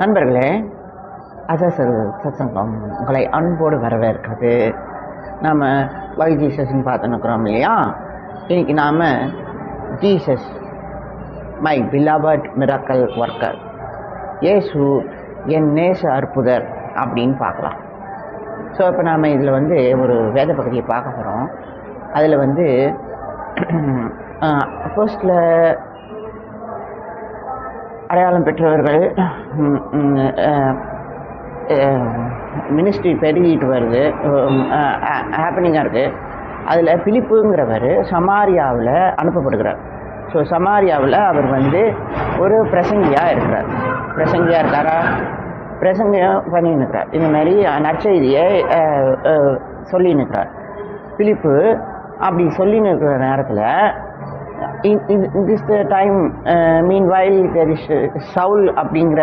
நண்பர்களே, அசசல் சத்சங்கம் உங்களை அன்போடு வரவேற்கிறது. நாம் வை ஜீசஸ்ன்னு பார்த்துன்னுக்குறோம் இல்லையா? இன்னைக்கு நாம் Jesus my beloved miracle worker, இயேசு என் நேச அற்புதர் அப்படின்னு பார்க்கலாம். ஸோ இப்போ நாம் இதில் ஒரு வேத பகுதியை பார்க்க போகிறோம். அதில் ஃபர்ஸ்டில் அடையாளம் பெற்றவர்கள் மினிஸ்ட்ரி பெருகிட்டு வருது, ஹேப்பனிங்காக இருக்குது. அதில் பிலிப்புங்கிறவர் சமாரியாவில் அனுப்பப்படுகிறார். ஸோ சமாரியாவில் அவர் ஒரு பிரசங்கியாக இருக்கிறார். பிரசங்கியாக இருக்காரா? பிரசங்கம் பண்ணின்னுக்கிறார். இந்த மாதிரி நற்செய்தியை சொல்லின்னுக்கிறார். பிலிப்பு அப்படி சொல்லின்னு இருக்கிற நேரத்தில் this time mean while there is Saul அப்படிங்கிற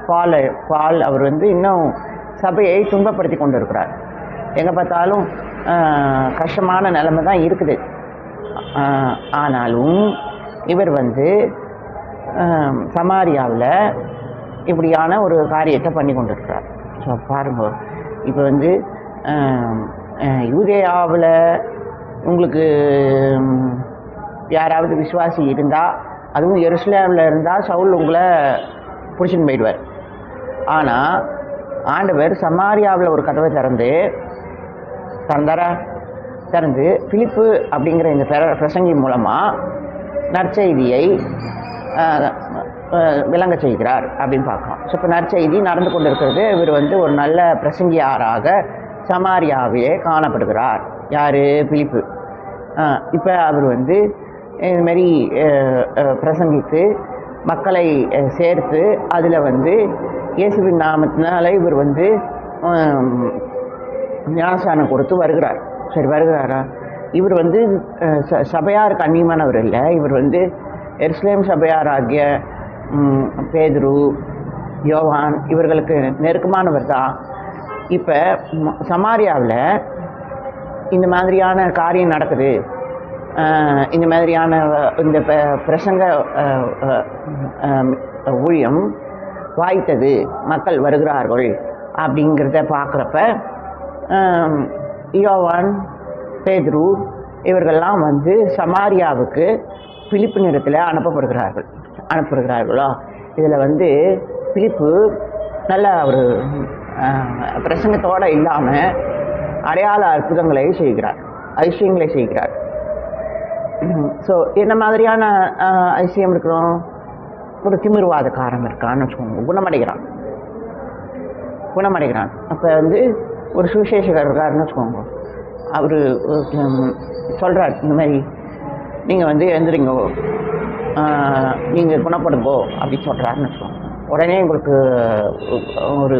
பால் அவர் இன்னும் சபையை துன்பப்படுத்தி கொண்டு இருக்கிறார். எங்கே பார்த்தாலும் கஷ்டமான நிலைமை தான் இருக்குது. ஆனாலும் இவர் சமாரியாவில் இப்படியான ஒரு காரியத்தை பண்ணி கொண்டு இருக்கிறார். ஸோ பாருங்க, இப்போ யூதேயாவில் உங்களுக்கு யாராவது விசுவாசி இருந்தால், அதுவும் எருசலேமில் இருந்தால் சவுல் உங்களை பிடிச்சின்னு போயிடுவார். ஆனால் ஆண்டவர் சமாரியாவில் ஒரு கதவை திறந்து பிலிப்பு அப்படிங்கிற இந்த பிரசங்கி மூலமாக நற்செய்தியை விளங்க செய்கிறார் அப்படின்னு பார்க்கலாம். ஸோ இப்போ நற்செய்தி நடந்து கொண்டு இருக்கிறது. இவர் ஒரு நல்ல பிரசங்கியாராக சமாரியாவிலே காணப்படுகிறார். யார்? பிலிப்பு. இப்போ அவர் இதுமாரி பிரசங்கித்து மக்களை சேர்த்து அதில் இயேசுவின் நாமத்தினால இவர் ஞானஸ்நானம் கொடுத்து வருகிறார். சரி, வருகிறாரா? இவர் சபையாருக்கு அந்நியமானவர் இல்லை. இவர் எருசலேம் சபையாராகிய பேதுரு, யோவான் இவர்களுக்கு நெருக்கமானவர் தான். இப்போ சமாரியாவில் இந்த மாதிரியான காரியம் நடக்குது, இந்த மாதிரியான இந்த பிரசங்க ஊழியம் வாய்த்தது, மக்கள் வருகிறார்கள் அப்படிங்கிறத பார்க்குறப்ப யோவான், பேதுரு இவர்கள்லாம் சமாரியாவுக்கு பிலிப்பு நிறத்தில் அனுப்புகிறார்களோ. இதில் பிலிப்பு நல்ல ஒரு பிரசங்கத்தோடு இல்லாமல் அடையாள அற்புதங்களை செய்கிறார், அதிசயங்களை செய்கிறார். ஸோ என்ன மாதிரியான அதிசயம் இருக்கிறோம்? ஒரு திமிர்வாதக்காரன் இருக்கான்னு வச்சுக்கோங்க, குணமடைகிறான். அப்போ ஒரு சுவிசேஷகர் இருக்காருன்னு வச்சுக்கோங்க, அவர் சொல்கிறார், இந்த மாதிரி நீங்கள் எழுந்துறீங்கோ, நீங்கள் குணப்படுங்கோ அப்படின்னு சொல்கிறாருன்னு வச்சுக்கோங்க. உடனே உங்களுக்கு ஒரு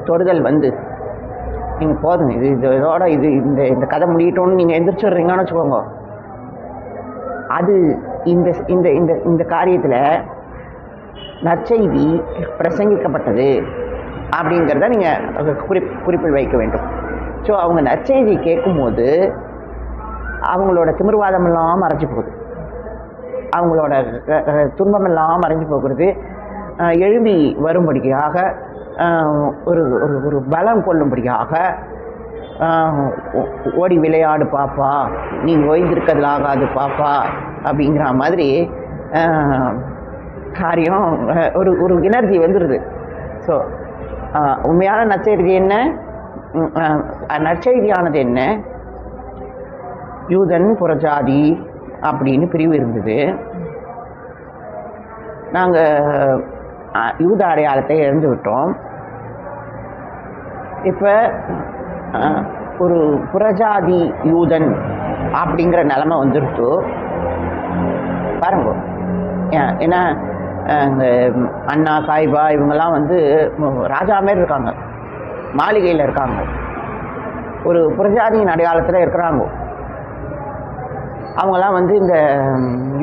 தொடுதல் நீங்கள் போதுங்க, இதோட இந்த கதை முடியட்டோன்னு நீங்கள் எந்திரிச்சிடுறீங்கன்னு வச்சுக்கோங்க. அது இந்த காரியத்தில் நற்செய்தி பிரசங்கிக்கப்பட்டது அப்படிங்கிறத நீங்கள் குறிப்பில் வைக்க வேண்டும். ஸோ அவங்க நற்செய்தி கேட்கும்போது அவங்களோட திமிர்வாதமெல்லாம் மறைஞ்சு போகுது, அவங்களோட துன்பமெல்லாம் மறைஞ்சு போகிறது. எழும்பி வரும்படியாக ஒரு பலம் கொள்ளும்படியாக ஓடி விளையாடு பாப்பா, நீ ஓய்ந்திருக்கிறது ஆகாது பாப்பா அப்படிங்கிற மாதிரி காரியம் ஒரு எனர்ஜி வந்துடுது. ஸோ உண்மையான நற்செய்தி என்ன? நற்செய்தியானது என்ன? யூதன் புறஜாதி அப்படின்னு பிரிவு இருந்தது. நாங்கள் யூத அடையாளத்தை இழந்து விட்டோம். இப்போ ஒரு புறஜாதி யூதன் அப்படிங்கிற நிலைமை வந்துடுச்சு பாருங்க. ஏன்னா இந்த அண்ணா, காய்பா இவங்கெல்லாம் ராஜா மாரி இருக்காங்க, மாளிகையில் இருக்காங்க, ஒரு புறஜாதியின் அடையாளத்தில் இருக்கிறாங்க. அவங்கெல்லாம் இந்த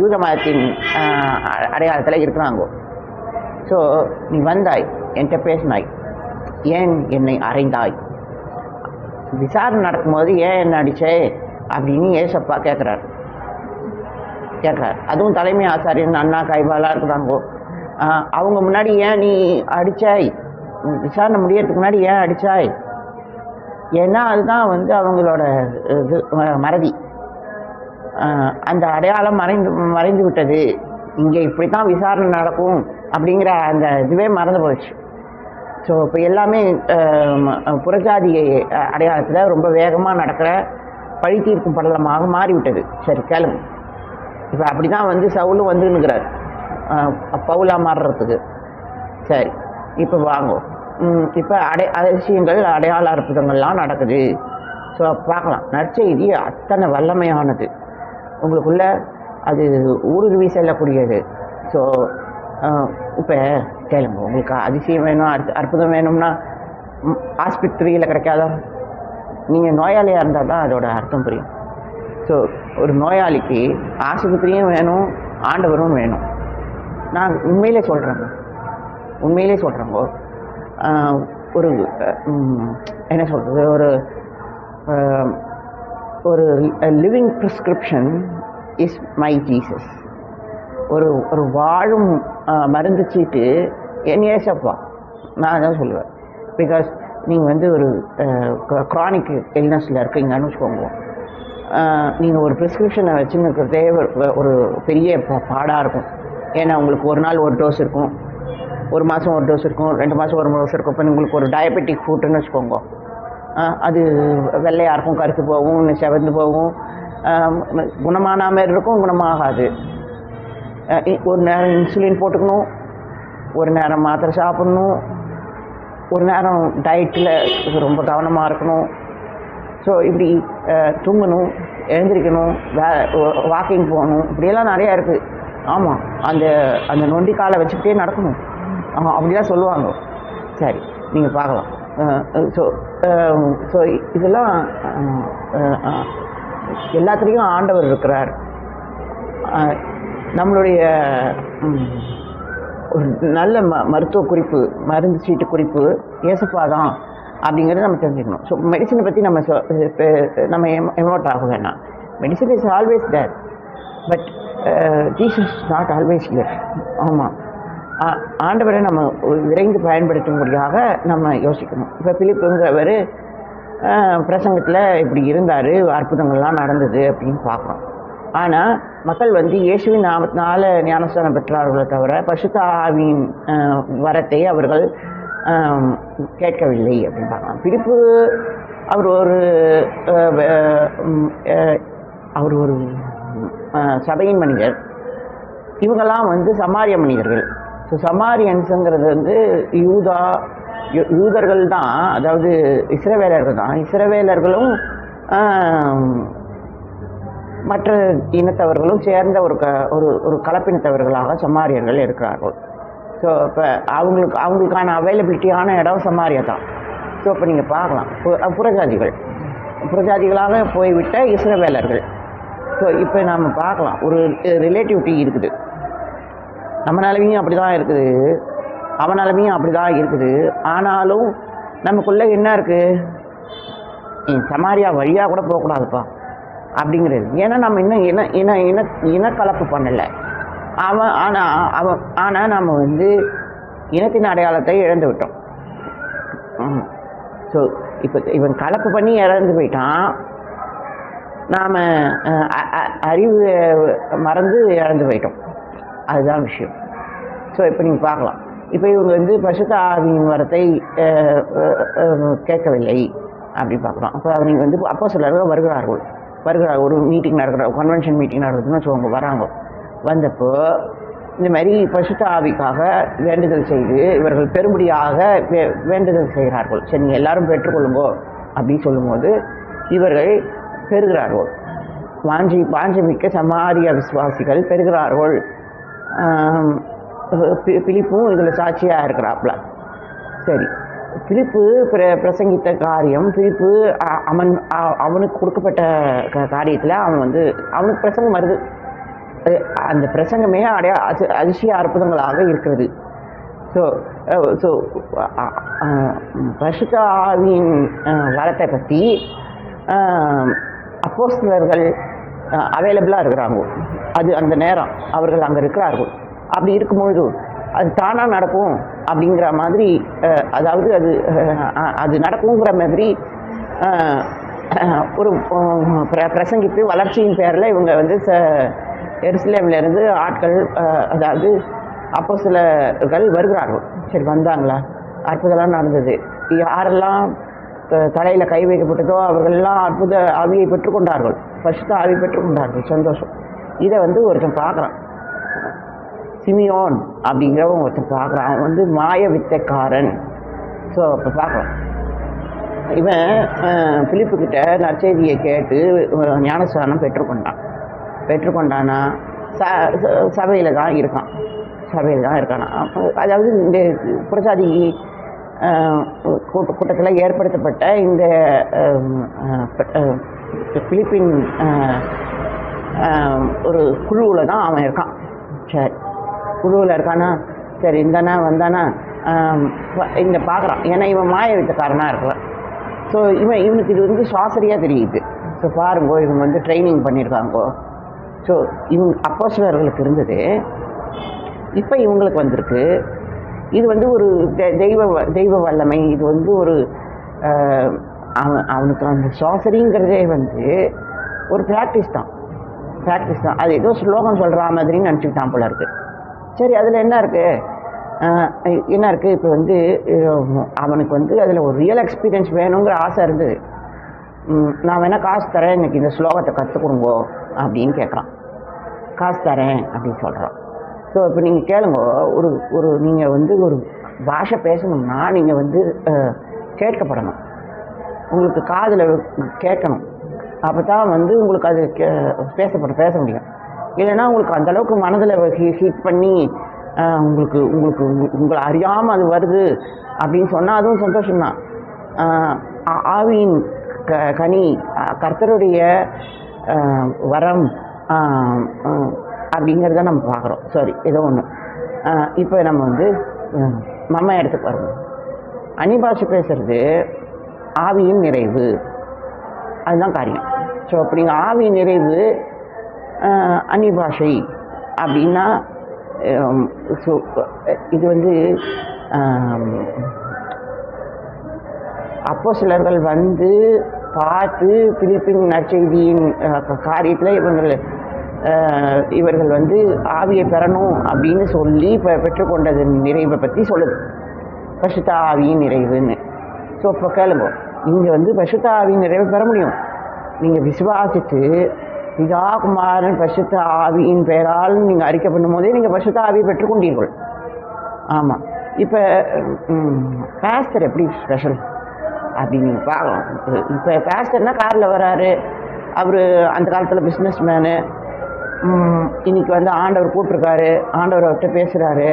யூத மதத்தின் அடையாளத்தில் இருக்கிறாங்க. ஸோ நீ வந்தாய், என்கிட்ட பேசினாய், ஏன் என்னை அறைந்தாய்? விசாரணை நடக்கும்போது ஏன் என்ன அடிச்சே அப்படின்னு ஏசப்பா கேட்குறார். அதுவும் தலைமை ஆசாரியன் அண்ணா, காய்பாலாம் இருக்கிறாங்கோ. அவங்க முன்னாடி ஏன் நீ அடித்தாய், விசாரணை முடியறதுக்கு முன்னாடி ஏன் அடித்தாய்? ஏன்னா அதுதான் வந்து அவங்களோட இது மறதி. அந்த அடையாளம் மறைந்து விட்டது, இங்கே இப்படி தான் விசாரணை நடக்கும் அப்படிங்கிற அந்த இதுவே மறந்து போச்சு. ஸோ இப்போ எல்லாமே புறஜாதி அடையாளத்தில் ரொம்ப வேகமாக நடக்கிற பழி தீர்க்கும் படலமாக மாறிவிட்டது. சரி கேளுங்க, இப்போ அப்படி தான் வந்து சவுலும் வந்துன்னுக்கிறார் பவுலா மாறுறதுக்கு. சரி இப்போ வாங்கும், இப்போ அதிசயங்கள் அடையாள அற்புதங்கள்லாம் நடக்குது. ஸோ பார்க்கலாம், நற்செய்தி அத்தனை வல்லமையானது, உங்களுக்குள்ள அது ஊடுருவி செல்லக்கூடியது. ஸோ இப்போ கேளுங்க, உங்களுக்கு அதிசயம் வேணும், அற்புதம் வேணும்னா ஆஸ்பத்திரியில் கிடைக்காதா? நீங்கள் நோயாளியாக இருந்தால் தான் அதோட அர்த்தம் புரியும். ஸோ ஒரு நோயாளிக்கு ஆஸ்பத்திரியும் வேணும், ஆண்டவரும் வேணும். நான் உண்மையிலே சொல்கிறேங்க, ஒரு என்ன சொல்கிறது, ஒரு living prescription is my Jesus. ஒரு வாழும் மருந்து சீட்டு என் ஏசப்பா, நான் தான் சொல்லுவேன். பிகாஸ் நீங்கள் வந்து ஒரு க்ரானிக் இல்னஸில் இருக்கீங்கன்னு வச்சுக்கோங்க, நீங்கள் ஒரு ப்ரிஸ்கிரிப்ஷனை வச்சுருக்கிறதே ஒரு பெரிய பாடாக இருக்கும். ஏன்னா உங்களுக்கு ஒரு நாள் ஒரு டோஸ் இருக்கும், ஒரு மாதம் ஒரு டோஸ் இருக்கும், 2 மாதம் ஒரு டோஸ் இருக்கும். இப்போ உங்களுக்கு ஒரு டயபெட்டிக் ஃபுட்டுன்னு வச்சுக்கோங்க, அது வெள்ளையாக இருக்கும், கருத்து போகும், செவந்து போகும், குணமான மாதிரி இருக்கும், குணமாகாது. ஒரு நேரம் இன்சுலின் போட்டுக்கணும், ஒரு நேரம் மாத்திரை சாப்பிட்ணும், ஒரு நேரம் டயட்டில் ரொம்ப கவனமாக இருக்கணும். ஸோ இப்படி தூங்கணும், எழுந்திரிக்கணும், வாக்கிங் போகணும், இப்படியெல்லாம் நிறையா இருக்குது. ஆமாம், அந்த நொண்டி காலை வச்சுக்கிட்டே நடக்கணும், அப்படிலாம் சொல்லுவாங்க. சரி நீங்கள் பார்க்கலாம். ஸோ இதெல்லாம் எல்லாத்துலேயும் ஆண்டவர் இருக்கிறார். நம்மளுடைய ஒரு நல்ல மருத்துவ குறிப்பு, மருந்து சீட்டு குறிப்பு ஏசப்பா தான் அப்படிங்கிறத நம்ம தெரிஞ்சுக்கணும். ஸோ மெடிசனை பற்றி நம்ம எமோட் ஆக வேணாம். Medicine is always there, but Jesus is not always here. ஆமாம், ஆண்டவரை நம்ம விரைந்து பயன்படுத்தும்படியாக நம்ம யோசிக்கணும். இப்போ பிலிப்புங்கிறவர் பிரசங்கத்தில் இப்படி இருந்தார், அற்புதங்கள்லாம் நடந்தது அப்படின்னு பார்க்குறோம். ஆனால் மக்கள் வந்து இயேசுவின் நாமத்தினால ஞானஸ்தானம் பெற்றார்களே தவிர பரிசுத்த ஆவியின் வரத்தை அவர்கள் கேட்கவில்லை அப்படின்னு பார்க்கலாம். பிலிப்பு அவர் ஒரு சபையின் மனிதர், இவங்கெல்லாம் வந்து சமாரிய மனிதர்கள். ஸோ சமாரியன்ஸுங்கிறது வந்து யூதர்கள் தான், அதாவது இஸ்ரவேலர்கள் தான். இஸ்ரவேலர்களும் மற்ற இனத்தவர்களும் சேர்ந்த ஒரு கலப்பினத்தவர்களாக சமாரியர்கள் இருக்கிறார்கள். ஸோ இப்போ அவங்களுக்கான அவைலபிலிட்டியான இடம் சமாரியா தான். ஸோ இப்போ நீங்கள் பார்க்கலாம், புறஜாதிகளாக போய்விட்ட இஸ்ரவேலர்கள். ஸோ இப்போ நாம் பார்க்கலாம், ஒரு ரிலேட்டிவிட்டி இருக்குது. நம்ம நிலைமையும் அப்படி தான் இருக்குது, அவன் நிலைமையும் அப்படி தான் இருக்குது. ஆனாலும் நமக்குள்ளே என்ன இருக்குது, சமாரியா வழியாக கூட போகக்கூடாதுப்பா அப்படிங்கிறது. ஏன்னா நம்ம இன்னும் இனக்கலப்பு பண்ணலை. ஆனால் நம்ம வந்து இனத்தின் அடையாளத்தை இழந்து விட்டோம். ஸோ இப்போ இவன் கலப்பு பண்ணி இறந்து போயிட்டான், நாம் அறிவு மறந்து இழந்து போயிட்டோம், அதுதான் விஷயம். ஸோ இப்போ நீங்கள் பார்க்கலாம், இப்போ இவங்க வந்து பரிசுத்த ஆவியின் வரத்தை கேட்கவில்லை அப்படி பார்க்குறோம். அப்போ அவங்க வந்து அப்போஸ்தலர்கள் வருகிறார், ஒரு மீட்டிங் நடக்கிற, கன்வென்ஷன் மீட்டிங் நடக்குதுன்னு வச்சுக்கோங்க, வராங்க. வந்தப்போ இந்த மாதிரி பரிசுத்த ஆவிக்காக வேண்டுதல் செய்து இவர்கள் பெரும்படியாக வேண்டுதல் செய்கிறார்கள். சரி நீங்கள் எல்லாரும் பெற்றுக்கொள்ளுங்கோ அப்படின்னு சொல்லும்போது இவர்கள் பெறுகிறார்கள். வாஞ்சமிக்க சமாரிய விசுவாசிகள் பெறுகிறார்கள். பிலிப்பும் இதில் சாட்சியாக இருக்கிறாப்புல. சரி, பிலிப்பு பிரசங்கித்த காரியம், பிலிப்பு அவனுக்கு கொடுக்கப்பட்ட காரியத்தில் அவனுக்கு பிரசங்கம் வருது. அந்த பிரசங்கமே அதிசய அற்புதங்களாக இருக்கிறது. ஸோ பரிசுத்த ஆவியின் வரத்தை பற்றி அப்போஸ்தலர்கள் அவைலபிளாக இருக்கிறாங்க. அது அந்த நேரம் அவர்கள் அங்கே இருக்கிறார்கள். அப்படி இருக்கும்பொழுது அது தானாக நடக்கும் அப்படிங்கிற மாதிரி, அதாவது அது நடக்குங்கிற மாதிரி ஒரு பிரசங்கித்து வளர்ச்சியின் பேரில் இவங்க வந்து எருசலேமிலேருந்து ஆட்கள், அதாவது அப்போஸ்தலர்கள் வருகிறார்கள். சரி, வந்தாங்களா? அற்புதம்லாம் நடந்தது. யாரெல்லாம் தலையில் கை வைக்கப்பட்டதோ அவர்களெல்லாம் அற்புத ஆவியை பெற்றுக்கொண்டார்கள், பரிசுத்த ஆவி பெற்றுக்கொண்டார்கள். சந்தோஷம். இதை வந்து ஒருத்தன் பார்க்குறான், சிமியோன் அப்படிங்கிறவன் ஒருத்தன் பார்க்குறான். அவன் வந்து மாய வித்தைக்காரன். ஸோ அப்போ பார்க்குறான், இவன் பிலிப்புக்கிட்ட நற்செய்தியை கேட்டு ஞானஸ்தானம் பெற்றுக்கொண்டானா சபையில் தான் இருக்கான். அதாவது இந்த புறஜாதி கூட்டத்தில் ஏற்படுத்தப்பட்ட இந்த பிலிப்பின் ஒரு குழுவில் தான் அவன் இருக்கான். சரி, குழுவில் இருக்கானா? சரி, இந்தானா வந்தானா இந்த பார்க்குறான். ஏன்னா இவன் மாய வித்தக்காரனாக இருக்கிறான். ஸோ இவனுக்கு இது வந்து சுவாசரியாக தெரியுது. ஸோ பாருங்கோ, இவங்க வந்து ட்ரைனிங் பண்ணியிருக்காங்கோ. ஸோ இவங்க அப்போஸ்தலர்களுக்கு இருந்தது, இப்போ இவங்களுக்கு வந்திருக்கு. இது வந்து ஒரு தெய்வ வல்லமை. இது வந்து ஒரு அவனுக்கு அந்த சுவாசரிங்கிறதே வந்து ஒரு ப்ராக்டிஸ் தான். அது ஏதோ ஸ்லோகம் சொல்கிற மாதிரின்னு நினச்சிக்கிட்டான் போல இருக்குது. சரி, அதில் என்ன இருக்குது? இப்போ வந்து அவனுக்கு வந்து அதில் ஒரு ரியல் எக்ஸ்பீரியன்ஸ் வேணுங்கிற ஆசை இருந்தது. நான் வேணால் காசு தரேன், எனக்கு இந்த ஸ்லோகத்தை கற்றுக் கொடுங்கோ அப்படின்னு கேட்குறான். காசு தரேன் அப்படின்னு சொல்கிறான். ஸோ இப்போ நீங்கள் கேளுங்க, ஒரு நீங்கள் வந்து ஒரு பாஷை பேசணும்னா நீங்கள் வந்து கேட்கப்படணும், உங்களுக்கு காதில் கேட்கணும். அப்போ தான் வந்து உங்களுக்கு அது பேச முடியும். இல்லைன்னா உங்களுக்கு அந்தளவுக்கு மனதில் ஹீட் பண்ணி உங்களை அறியாமல் அது வருது அப்படின்னு சொன்னால் அதுவும் சந்தோஷம்தான். ஆவியின் கனி, கர்த்தருடைய வரம் அப்படிங்கிறத நம்ம பார்க்குறோம். சரி, ஏதோ ஒன்று. இப்போ நம்ம வந்து நம்ம இடத்துக்கு வருவோம். அந்நிய பேசுகிறது ஆவியின் நிறைவு, அதுதான் காரியம். ஸோ அப்படி நீங்கள் ஆவியின் நிறைவு அந்நிய பாஷை அப்படின்னா இது வந்து அப்போஸ்தலர்கள் வந்து பார்த்து பிலிப்பின் நற்செய்தியின் காரியத்தில் இவர்கள் வந்து ஆவியை பெறணும் அப்படின்னு சொல்லி பெற்றுக்கொண்டது நிறைவை பற்றி சொல்லுது, பரிசுத்த ஆவியின் நிறைவுன்னு. ஸோ இப்போ கேளுங்க, நீங்கள் வந்து பரிசுத்த ஆவியின் நிறைவை பெற முடியும். நீங்கள் விசுவாசித்து பிதா குமாரன் பரிசுத்த ஆவியின் பெயரால் நீங்கள் அறிக்கை பண்ணும் போதே நீங்கள் பரிசுத்த ஆவியை பெற்றுக்கொண்டீர்கள். ஆமாம். இப்போ பாஸ்டர் எப்படி ஸ்பெஷல் அப்படின்னு நீங்கள் பார்க்கலாம். இப்போ பாஸ்டர்னா காரில் வராரு, அவர் அந்த காலத்தில் பிஸ்னஸ் மேனு. இன்றைக்கி வந்து ஆண்டவர் கூப்பிட்ருக்காரு, ஆண்டவர் அவர்கிட்ட பேசுகிறாரு.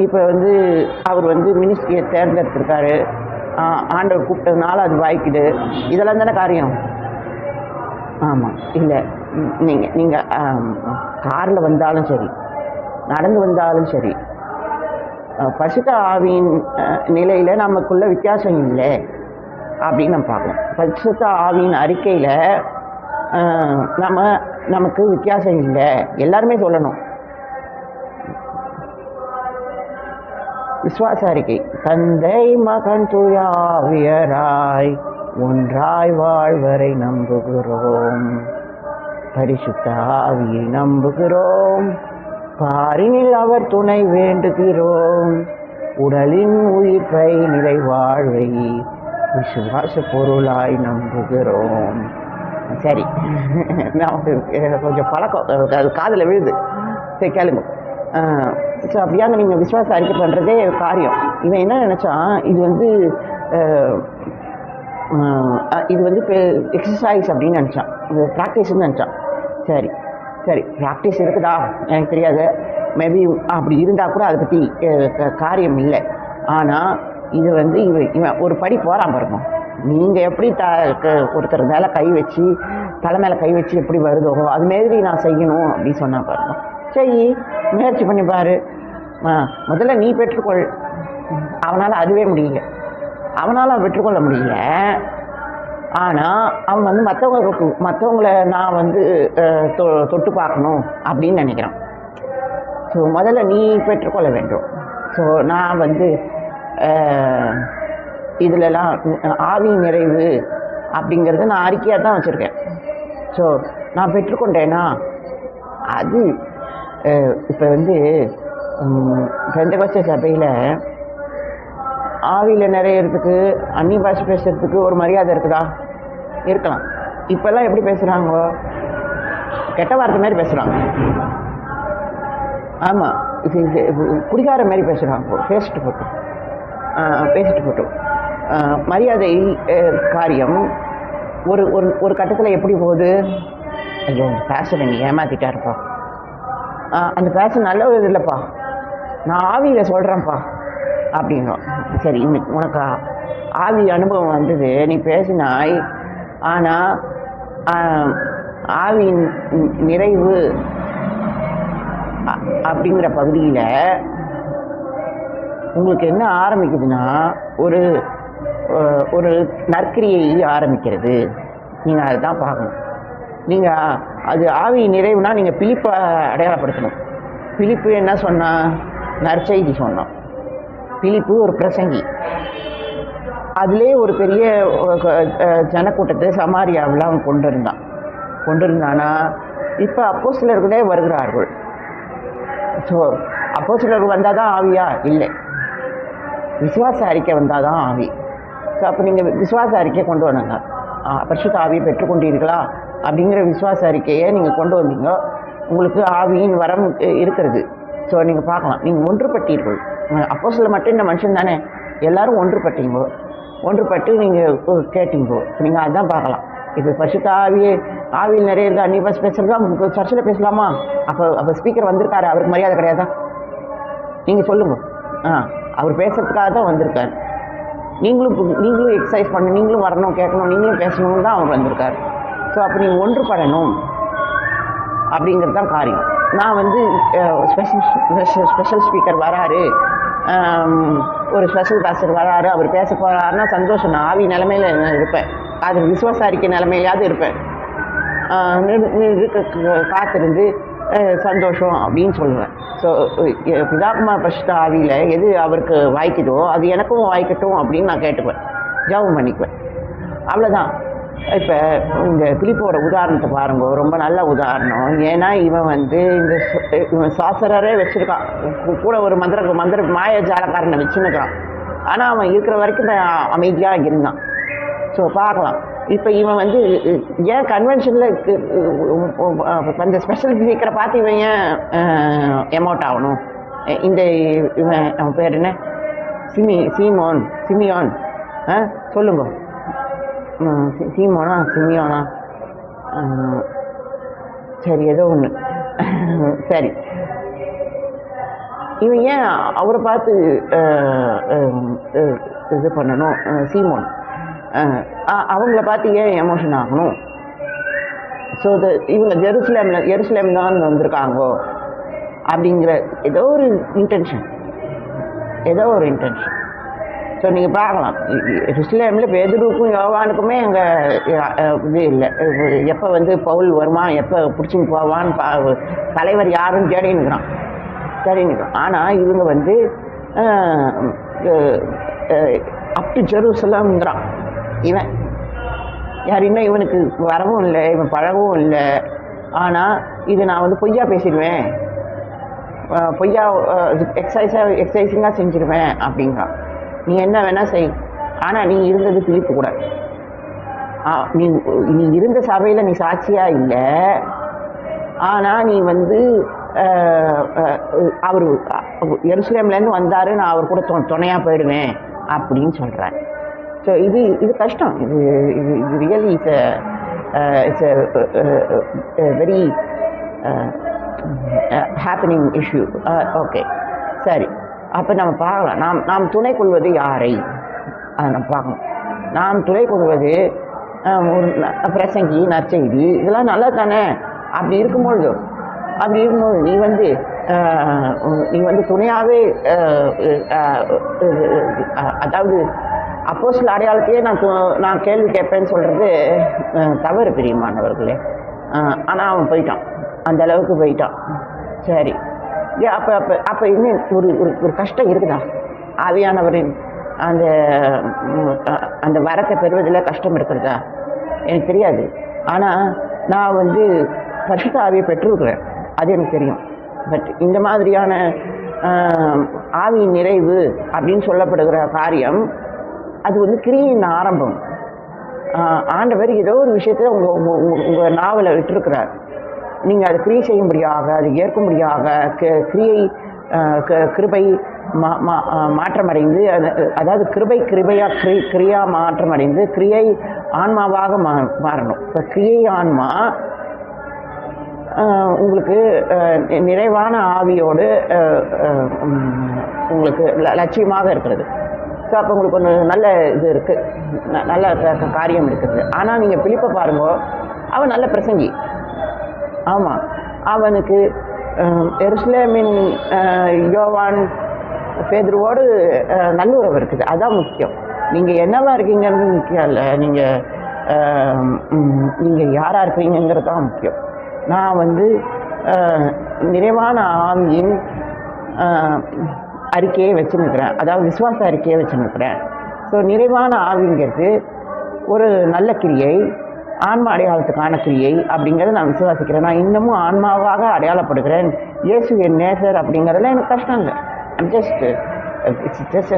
இப்போ வந்து அவர் வந்து மினிஸ்ட்ரியை தேர்ந்தெடுத்திருக்காரு, ஆண்டவர் கூப்பிட்டதுனால அது வாய்க்குது. இதெல்லாம் தானே காரியம். ஆமாம். இல்லை, நீங்கள் காரில் வந்தாலும் சரி, நடந்து வந்தாலும் சரி, பரிசுத்த ஆவியின் நிலையில் நமக்குள்ள வித்தியாசம் இல்லை அப்படின்னு நம்ம பார்க்கணும். பரிசுத்த ஆவியின் அறிக்கையில் நமக்கு வித்தியாசம் இல்லை, எல்லாருமே சொல்லணும். விசுவாச அறிக்கை, தந்தை மகன் தூய ஆவியராய் ஒன்றாய் வாழ்வரை நம்புகிறோம், பரிசுத்த ஆவியை நம்புகிறோம், பாரினில் அவர் துணை வேண்டுகிறோம், உடலின் உயிர்ப்பை நிலை வாழ்வை விசுவாச பொருளாய் நம்புகிறோம். சரி, நமக்கு கொஞ்சம் பழக்கம், அது காதில் விழுது. சரி, கேளுங்க. ஸோ அப்படியாங்க நீங்கள் விசுவாச அறிக்கை பண்ணுறதே காரியம். இவன் என்ன நினச்சான், இது வந்து எக்ஸசைஸ் அப்படின்னு நினச்சான், ப்ராக்டிஸ்ன்னு நினச்சான். சரி, ப்ராக்டிஸ் இருக்குதா எனக்கு தெரியாது, மேபி அப்படி இருந்தால் கூட அதை பற்றி காரியம் இல்லை. ஆனால் இது வந்து இவன் ஒரு படி போகிறான் பாருங்க. நீங்கள் எப்படி ஒருத்தர் மேலே கை வச்சு, தலை மேலே கை வச்சு எப்படி வருதோ அதுமாரி நான் செய்யணும் அப்படின்னு சொன்னால் பாருங்க. சரி, முயற்சி பண்ணி பாரு. முதல்ல நீ பெற்றுக்கொள். அவனால் அதுவே முடியல, அவனால் பெற்றுக்கொள்ள முடியல. ஆனால் அவன் வந்து மற்றவங்கள நான் வந்து தொட்டு பார்க்கணும் அப்படின்னு நினைக்கிறான். ஸோ முதல்ல நீ பெற்றுக்கொள்ள வேண்டும். ஸோ நான் வந்து இதிலலாம் ஆவி நிறைவு அப்படிங்கிறது நான் அறிக்கையாக தான் வச்சுருக்கேன். ஸோ நான் பெற்றுக்கொண்டேன்னா அது இப்போ வந்து பெந்தகோஸ்தே சபையில் ஆவியில் நிறையிறதுக்கு அந்நிய பாஷை பேசுகிறதுக்கு ஒரு மரியாதை இருக்குதா? இருக்கலாம். இப்போல்லாம் எப்படி பேசுகிறாங்க? கெட்ட வார்த்தை மாதிரி பேசுகிறாங்க. ஆமாம், குடிகார மாதிரி பேசுகிறாங்க. பேசிட்டு போட்டோம் மரியாதை காரியம் ஒரு ஒரு ஒரு கட்டத்தில் எப்படி போகுது? ஐயோ அந்த பேஷனை நீ ஏமாத்திட்டா இருப்பா, அந்த பேஷன் நல்ல ஒரு இல்லைப்பா, நான் ஆவியில் சொல்கிறேன்ப்பா அப்படிங்கிறோம். சரி, இன்னைக்கு உனக்கு ஆவி அனுபவம் வந்தது, நீ பேசினாய். ஆனால் ஆவியின் நிறைவு அப்படிங்கிற பகுதியில் உங்களுக்கு என்ன ஆரம்பிக்குதுன்னா ஒரு ஒரு நற்கிரியை ஆரம்பிக்கிறது. நீங்கள் அதை தான் பார்க்கணும். நீங்கள் அது ஆவி நிறைவுனா நீங்கள் பிலிப்பை அடையாளப்படுத்தணும். பிலிப்பு என்ன சொன்னான்? நற்செய்தி சொன்னான். பிலிப்பு ஒரு பிரசங்கி. அதிலே ஒரு பெரிய ஜனக்கூட்டத்தை சமாரியாவில் அவன் கொண்டு இருந்தானா இப்போ அப்போஸ்தலர்களே வருகிறார்கள். ஸோ அப்போஸ்தலர்கள் வந்தால் தான் ஆவியா? இல்லை, விசுவாச அறிக்கை வந்தால் தான் ஆவி. ஸோ அப்போ நீங்கள் விசுவாச அறிக்கையை கொண்டு வந்தாங்க, பரிசுத்த ஆவியை பெற்றுக்கொண்டீர்களா அப்படிங்கிற விசுவாச அறிக்கையை நீங்கள் கொண்டு வந்தீங்க, உங்களுக்கு ஆவியின் வரம் இருக்கிறது. ஸோ நீங்கள் பார்க்கலாம், நீங்கள் ஒன்றுபட்டீர்கள். அப்போஸ்தலர் மட்டும் இந்த மனுஷன் தானே, எல்லோரும் ஒன்றுபட்டு நீங்கள் கேட்டீங்கோ. நீங்கள் அதுதான் பார்க்கலாம். இப்போ பரிசுத்த ஆவியில் நிறைய இருக்குது. அன்னி பாஷை பேசுகிறதா உங்களுக்கு சர்ச்சில் பேசலாமா? அப்போ ஸ்பீக்கர் வந்திருக்காரு, அவருக்கு மரியாதை கிடையாதா? நீங்கள் சொல்லுங்கள். அவர் பேசுறதுக்காக தான் வந்திருக்கார். நீங்களும் எக்ஸசைஸ் பண்ணணும், நீங்களும் வரணும், கேட்கணும், நீங்களும் பேசணும்னு தான் அவர் வந்திருக்கார். ஸோ அப்போ நீங்கள் ஒன்றுபடணும் அப்படிங்கிறது தான் காரியம். நான் வந்து ஸ்பெஷல் ஸ்பீக்கர் வராரு, ஒரு ஸ்பெஷல் பாஸ்டர் வராரு, அவர் பேச போகிறாருன்னா சந்தோஷம். நான் ஆவி நிலைமையில் இருப்பேன், அது விசுவாச அறிக்கை நிலைமையிலாவது இருப்பேன். காத்திருந்து சந்தோஷம் அப்படின்னு சொல்லுவேன். ஸோ பிதாகுமார் பரிசுத்த ஆவியில் எது அவருக்கு வாய்க்குதோ அது எனக்கும் வாய்க்கட்டும் அப்படின்னு நான் கேட்டுக்குவேன், ஜெபம் பண்ணிக்குவேன். அவ்வளோதான். இப்போ இந்த பிலிப்போட உதாரணத்தை பாருங்க, ரொம்ப நல்ல உதாரணம். ஏன்னா இவன் வந்து இவன் சாசரரே வச்சுருக்கான், கூட ஒரு மந்திர மாயஜாலக்காரனை வச்சுன்னுக்கிறான். ஆனால் அவன் இருக்கிற வரைக்கும் அமைதியாக இருந்தான். ஸோ பார்க்கலாம். இப்போ இவன் வந்து ஏன் கன்வென்ஷனில் அந்த ஸ்பெஷல் ஸ்பீக்கரை பார்த்து இவன் ஏன் எமௌண்ட் ஆகணும்? இந்த இவன் அவன் பேர் என்ன? சிமியோன் சொல்லுங்க. சிமியோனா சரி, ஏதோ ஒன்று. சரி, இவன் ஏன் அவரை பார்த்து இது பண்ணணும்? சீமோன் அவங்கள பார்த்து ஏன் எமோஷன் ஆகணும்? ஸோ இவங்க எருசலேம் தான் வந்திருக்காங்கோ அப்படிங்கிற ஏதோ ஒரு இன்டென்ஷன். ஸோ நீங்கள் பார்க்கலாம், எருசலேமில் பேதுருவுக்கும் யோவானுக்குமே அங்கே இது இல்லை. எப்போ வந்து பவுல் வருமா, எப்போ பிடிச்சின்னு போவான்னு தலைவர் யாருன்னு தேடினுக்கிறான். ஆனால் இவங்க வந்து அப் டு ஜெருசலம்ங்கிறான். இவன் யார்? இன்னும் இவனுக்கு வரவும் இல்லை, இவன் பழகவும் இல்லை. ஆனால் இது நான் வந்து பொய்யா பேசிடுவேன், பொய்யா எக்ஸசைஸிங்காக செஞ்சிடுவேன் அப்படிங்கிறான். நீ என்ன வேணால் செய், ஆனால் நீ இருந்தது பிலிப்பு கூட. நீ இருந்த சபையில் நீ சாட்சியாக இல்லை. ஆனால் நீ வந்து அவர் எருசலேம்லேருந்து வந்தார், நான் அவர் கூட துணையாக போயிடுவேன் அப்படின்னு சொல்கிறார். ஸோ இது கஷ்டம். இது really it's very happening issue. Okay, சரி. அப்போ நம்ம பார்க்கலாம், நாம் துணை கொள்வது யாரை? அதை நம்ம பார்க்கணும். நாம் துணை கொள்வது ஒரு பிரசங்கி, நற்செய்தி, இதெல்லாம் நல்லா தானே? அப்படி இருக்கும்பொழுது நீ வந்து துணையாகவே, அதாவது அப்போஸ்தல அடையாளத்தையே நான் கேள்வி கேட்பேன்னு சொல்கிறது தவறு பிரியமானவர்களே. ஆனால் அவன் போயிட்டான், அந்த அளவுக்கு போயிட்டான். சரி, அப்போ அப்போ அப்போ இன்னும் ஒரு ஒரு ஒரு கஷ்டம் இருக்குதா? ஆவியானவரின் அந்த அந்த வரத்தை பெறுவதில் கஷ்டம் இருக்கிறதா? எனக்கு தெரியாது. ஆனால் நான் வந்து பரிசுத்த ஆவியை பெற்றிருக்கிறேன், அது எனக்கு தெரியும். பட் இந்த மாதிரியான ஆவி நிறைவு அப்படின்னு சொல்லப்படுகிற காரியம் அது வந்து கிரியின் ஆரம்பம். ஆண்டவர் ஏதோ ஒரு விஷயத்தில் உங்கள் நாவலை விட்டுருக்கிறார். நீங்கள் அதை கிரியை செய்யும்படியாக, அதை ஏற்கும்படியாக கிரியை கிருபை மாற்றமடைந்து, அதாவது கிருபையாக கிரியா மாற்றமடைந்து கிரியை ஆன்மாவாக மாறணும். இப்போ கிரியை ஆன்மா உங்களுக்கு நிறைவான ஆவியோடு உங்களுக்கு லட்சியமாக இருக்கிறது. ஸோ அப்போ உங்களுக்கு ஒன்று நல்ல இது இருக்குது, நல்ல காரியம் இருக்குது. ஆனால் நீங்கள் பிலிப்பை பாருங்க, அவன் நல்ல பிரசங்கி. ஆமாம், அவனுக்கு எருசலேமின் யோவான் பேதுருவோடு நல்லுறவு இருக்குது. அதுதான் முக்கியம். நீங்கள் என்னவா இருக்கீங்கிறது முக்கியம் இல்லை, நீங்கள் யாராக இருக்கிறீங்கிறது தான் முக்கியம். நான் வந்து நிறைவான ஆவியின் அறிக்கையை வச்சுருக்கிறேன், அதாவது விசுவாச அறிக்கையை வச்சுருக்கிறேன். ஸோ நிறைவான ஆவிங்கிறது ஒரு நல்ல கிரியை, ஆன்மா அடையாளத்துக்கான கிரியை அப்படிங்கிறத நான் விசுவாசிக்கிறேன். நான் இன்னமும் ஆன்மாவாக அடையாளப்படுகிறேன். இயேசு என் நேசர் அப்படிங்கிறதுல எனக்கு கஷ்டம் இல்லை. It's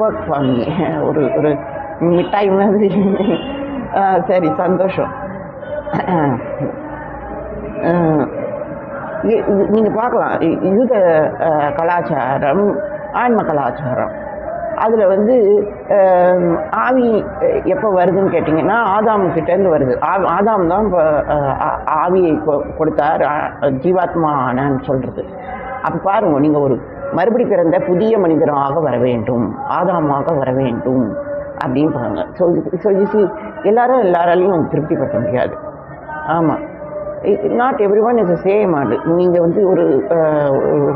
work for me. ஒரு மிட்டாய் மாதிரி. சரி, சந்தோஷம். நீங்கள் பார்க்கலாம், யூத கலாச்சாரம், ஆன்ம கலாச்சாரம், அதில் வந்து ஆவி எப்போ வருதுன்னு கேட்டிங்கன்னா ஆதாம்கிட்டேருந்து வருது. ஆதாம் தான் இப்போ ஆவியை கொடுத்தார், ஜீவாத்மா ஆனான்னு சொல்கிறது. அப்போ பாருங்கள், நீங்கள் ஒரு மறுபடி பிறந்த புதிய மனிதராக வர வேண்டும், ஆதாமாக வர வேண்டும் அப்படின்னு பாருங்க. ஸோ எல்லாராலையும் திருப்திப்படுத்த முடியாது. ஆமாம், not every one is same. நீங்கள் வந்து ஒரு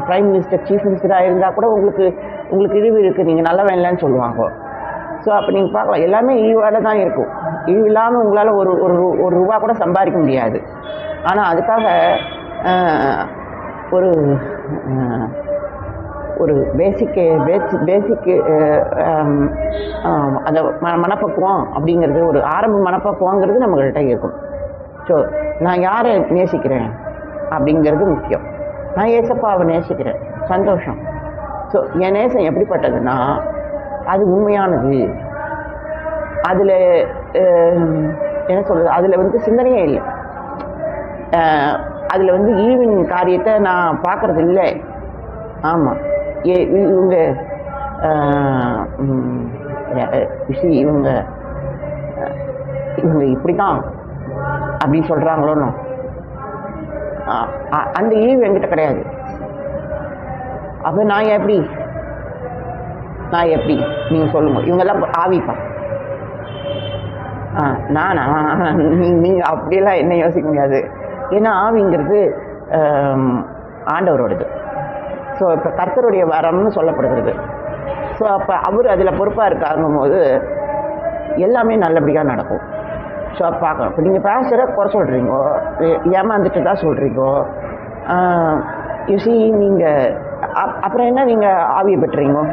ப்ரைம் மினிஸ்டர், சீஃப் மினிஸ்டராக இருந்தால் கூட உங்களுக்கு இழிவு இருக்குது, நீங்கள் நல்லவன் இல்லைன்னு சொல்லுவாங்க. ஸோ அப்போ நீங்கள் பார்க்கலாம், எல்லாமே இழிவாக தான் இருக்கும். இழிவு இல்லாமல் உங்களால் ஒரு ரூபா கூட சம்பாதிக்க முடியாது. ஆனால் அதுக்காக ஒரு பேசிக் அந்த மனப்பக்குவம் அப்படிங்கிறது, ஒரு ஆரம்ப மனப்பக்குவங்கிறது நம்மகிட்ட இருக்கும். ஸோ நான் யாரை நேசிக்கிறேன் அப்படிங்கிறது முக்கியம். நான் ஏசப்பாவை நேசிக்கிறேன், சந்தோஷம். ஸோ என் நேசம் எப்படிப்பட்டதுன்னா, அது உண்மையானது. அதில் என்ன சொல்கிறது, அதில் வந்து சிந்தனையே இல்லை. அதில் வந்து ஈவின் காரியத்தை நான் பார்க்குறது இல்லை. ஆமாம், இவங்க இப்படி தான் அப்படின்னு சொல்கிறாங்களோன்னு அந்த ஈவு என்கிட்ட கிடையாது. அப்போ நான் எப்படி நீங்கள் சொல்லுங்கள். இவங்கெல்லாம் ஆவிப்பா. நானா? நீங்கள் அப்படியெல்லாம் என்ன யோசிக்க முடியாது. ஏன்னா ஆவிங்கிறது ஆண்டவரோடது. ஸோ இப்போ கர்த்தருடைய வரம்னு சொல்லப்படுகிறது. ஸோ அப்போ அவர் அதில் பொறுப்பாக இருக்காங்கும் போது எல்லாமே நல்லபடியாக நடக்கும். ஸோ பார்க்கணும். இப்போ நீங்கள் பேசுகிற குறை சொல்கிறீங்கோ, ஏமாந்துட்டு தான் சொல்கிறீங்கோ, யூசி நீங்கள் அப்புறம் என்ன நீங்கள் ஆவியை பெற்றுறீங்கோ?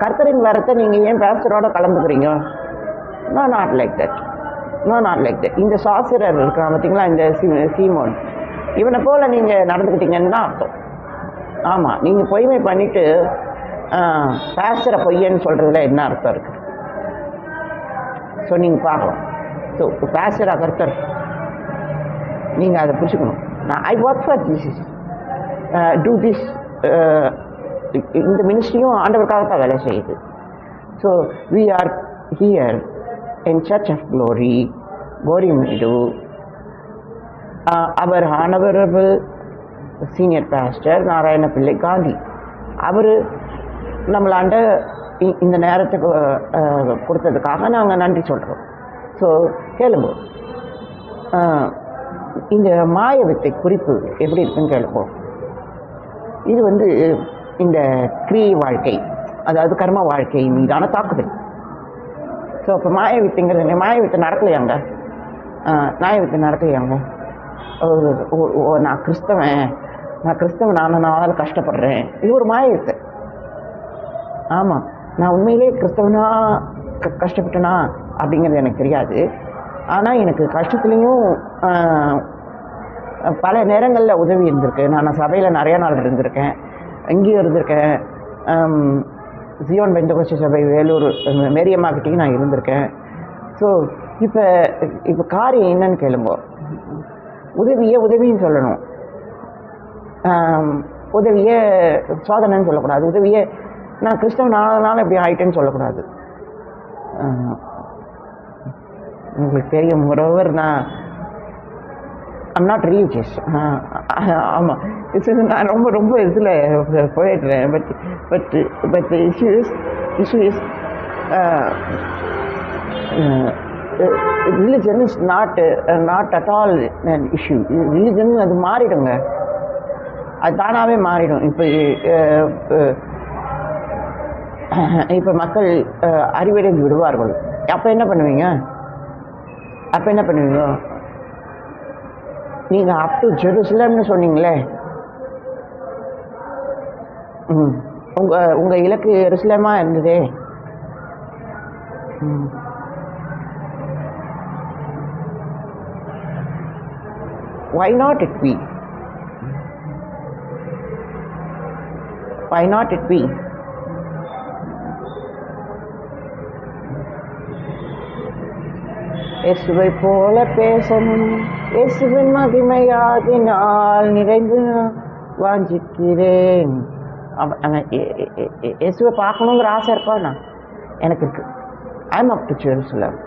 கர்த்தரின் வரத்தை நீங்கள் ஏன் பேசுகிறோட கலந்துக்கிறீங்க? No not like that. இந்த சாஸ்திரர் இருக்கான் பார்த்தீங்களா, இந்த சீமோன், இவனை போல் நீங்கள் நடந்துக்கிட்டீங்கன்னு தான் அர்த்தம். ஆமாம், நீங்கள் பொய்மை பண்ணிவிட்டு பேசுகிற பொய்யன்னு சொல்கிறதுல என்ன அர்த்தம் இருக்குது? ஸோ நீங்கள் பார்க்கலாம். ஸோ பேசுகிற கர்த்தர் நீங்கள் அதை புரிச்சுக்கணும். நான் I work for Jesus, to this. இந்த மினிஸ்ட்ரியும் ஆண்டவருக்காக தான் வேலை செய்யுது. So we are here in Church of Glory, Gorimedu. அவர் honourable senior pastor Narayana Pillai Gandhi, அவர் நம்மளாண்ட இந்த நேரத்துக்கு கொடுத்ததுக்காக நாங்கள் நன்றி சொல்கிறோம். ஸோ கேளுங்க, இந்த மாய வித்தை குறிப்பு எப்படி இருக்குன்னு கேளுங்க. இது வந்து இந்த கிரியை வாழ்க்கை, அதாவது கர்ம வாழ்க்கை மீதான தாக்குதல். ஸோ இப்போ மாய வித்தைங்கிறது, மாய வித்தை நடக்கலையாங்க, நான் கிறிஸ்தவன், நான் கிறிஸ்தவன் ஆனனால கஷ்டப்படுறேன். இது ஒரு மாய இருக்கு. ஆமாம், நான் உண்மையிலே கிறிஸ்தவனா கஷ்டப்பட்டேனா அப்படிங்கிறது எனக்கு தெரியாது. ஆனால் எனக்கு கஷ்டத்துலேயும் பல நேரங்களில் உதவி இருந்திருக்கு. நான் சபையில் நிறையா நாள் இருந்திருக்கேன், இங்கேயும் இருந்திருக்கேன். சியோன் பெந்தகோஸ்தே சபை வேலூர் மேரியம்மாக்கிட்டையும் நான் இருந்திருக்கேன். ஸோ இப்போ காரியம் என்னன்னு கேளுங்க. உதவின்னு சொல்லணும். உதவியே சோதனைன்னு சொல்லக்கூடாது. உதவியே நான் கிறிஸ்தவன் ஆனதுனால இப்படி ஆயிட்டேன்னு சொல்லக்கூடாது. உங்களுக்கு தெரியும், ஒருவர் ஐம் நாட் ரிலீஜியஸ். ஆமாம், நான் ரொம்ப இதில் போயிடுறேன். But issue is religion is not at all an issue. Religion அது மாறிடுங்க, அது தானாகவே மாறிடும். இப்போ மக்கள் அறிவடைந்து விடுவார்கள். அப்போ என்ன பண்ணுவீங்க? நீங்கள் அப் டு ஜெருசலேம்னு சொன்னீங்களே, உங்கள் இலக்கு எருசலேமா இருந்ததே. Why not it be? Why not it be? இயேசுவை போல பேசணும், இயேசுவின் மகிமையாதினால் நிறைந்து வாஞ்சிக்கிறேன். இயேசுவை பார்க்கணுங்கிற ஆசை இருக்காண்ணா எனக்கு இருக்கு. I'm up to Jerusalem.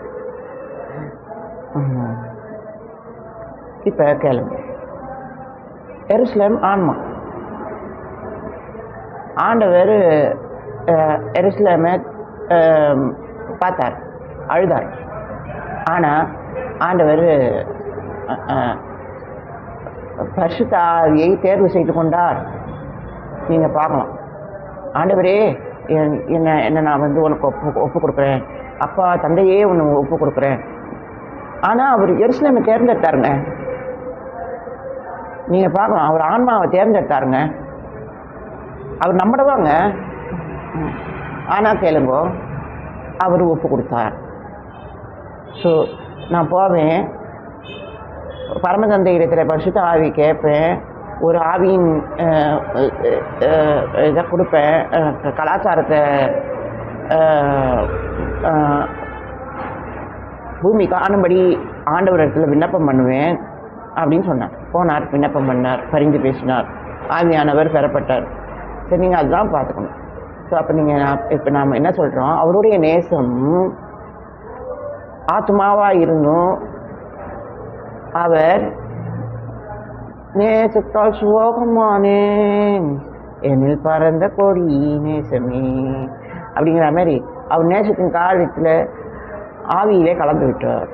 இப்போ கேளுங்க, எருசலேம் ஆன்மா. ஆண்டவர் எருசலேமை பார்த்தார், அழுதார். ஆனால் ஆண்டவர் பரிசுத்த ஆவியை தேர்வு செய்து கொண்டார். நீங்கள் பார்க்கலாம், ஆண்டவரே என்ன நான் உனக்கு ஒப்பு கொடுக்குறேன், அப்பா தந்தையே உன்னை ஒப்பு கொடுக்குறேன். ஆனால் அவர் எருசலேமை தேர்ந்தெடுத்தாருங்க. நீங்கள் பார்க்கலாம், அவர் ஆன்மாவை தேர்ந்தெடுத்தாருங்க. அவர் நம்மடவாங்க. ஆனால் கேளுங்கோ, அவர் ஒப்பு கொடுத்தார். ஸோ நான் போவேன், பரமதந்தை இடத்துல பரிசுத்த ஆவி கேட்பேன், ஒரு ஆவியின் இதை கொடுப்பேன், கலாச்சாரத்தை பூமி காணும்படி ஆண்டவர் இடத்துல விண்ணப்பம் பண்ணுவேன் அப்படின்னு சொன்னார். போனார், விண்ணப்பம் பண்ணார், பரிந்து பேசினார், ஆவியானவர் பெறப்பட்டார். சரி, நீங்கள் அதுதான் பார்த்துக்கணும். ஸோ அப்போ இப்போ நாம் என்ன சொல்கிறோம், அவருடைய நேசம் ஆத்மாவாக இருந்தும் அவர் நேசத்தால் சுவோகமானேன் என்னில் பறந்த கொடி நேசமே அப்படிங்கிற மாதிரி அவர் நேசத்தின் காலத்தில் ஆவியிலே கலந்து விட்டார்.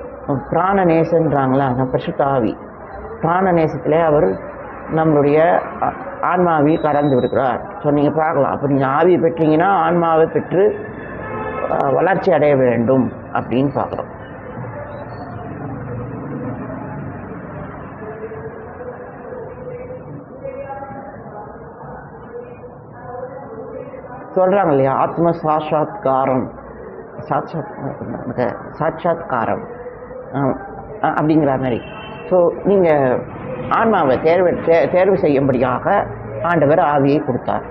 பிராண நேசன்றாங்களா, பரிசுத்த ஆவி. பிராண நேசத்தில் அவர் நம்மளுடைய ஆன்மாவை கலந்து விடுகிறார். ஸோ நீங்கள் பார்க்கலாம், அப்போ நீங்கள் ஆவியை பெற்றீங்கன்னா ஆன்மாவை பெற்று வளர்ச்சி அடைய வேண்டும் அப்படின்னு பார்க்குறோம். சொல்கிறாங்க இல்லையா, ஆத்ம சாட்சாத்காரம் அப்படிங்கிற மாதிரி. ஸோ நீங்கள் ஆன்மாவை தேர்வு செய்யும்படியாக ஆண்டவர் ஆவியை கொடுத்தார்.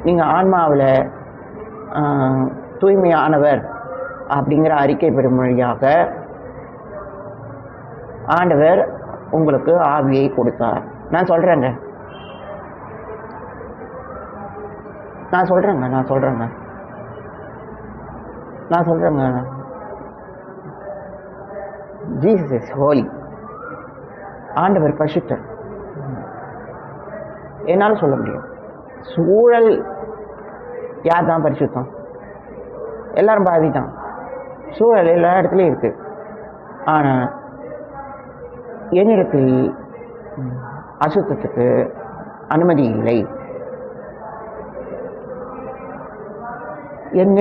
நீங்கள் ஆன்மாவில் தூய்மையானவர் அப்படிங்கிற அறிக்கை பெறும்படியாக ஆண்டவர் உங்களுக்கு ஆவியை கொடுத்தார். நான் சொல்கிறேங்க ஜீசஸ் இஸ் ஹோலி. ஆண்டவர் பரிசுத்தர். என்னால் சொல்ல முடியும். சூழல் யார் தான் பரிசுத்தம்? எல்லாரும் பாவி தான். சூழல் எல்லா இடத்துலையும் இருக்குது. ஆனால் என்னிடத்தில் அசுத்தத்துக்கு அனுமதி இல்லை. என்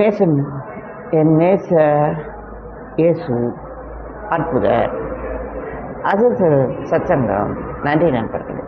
நேச இயேசு அற்புதர். அது சச்சங்கம். நன்றி நண்பர்களே.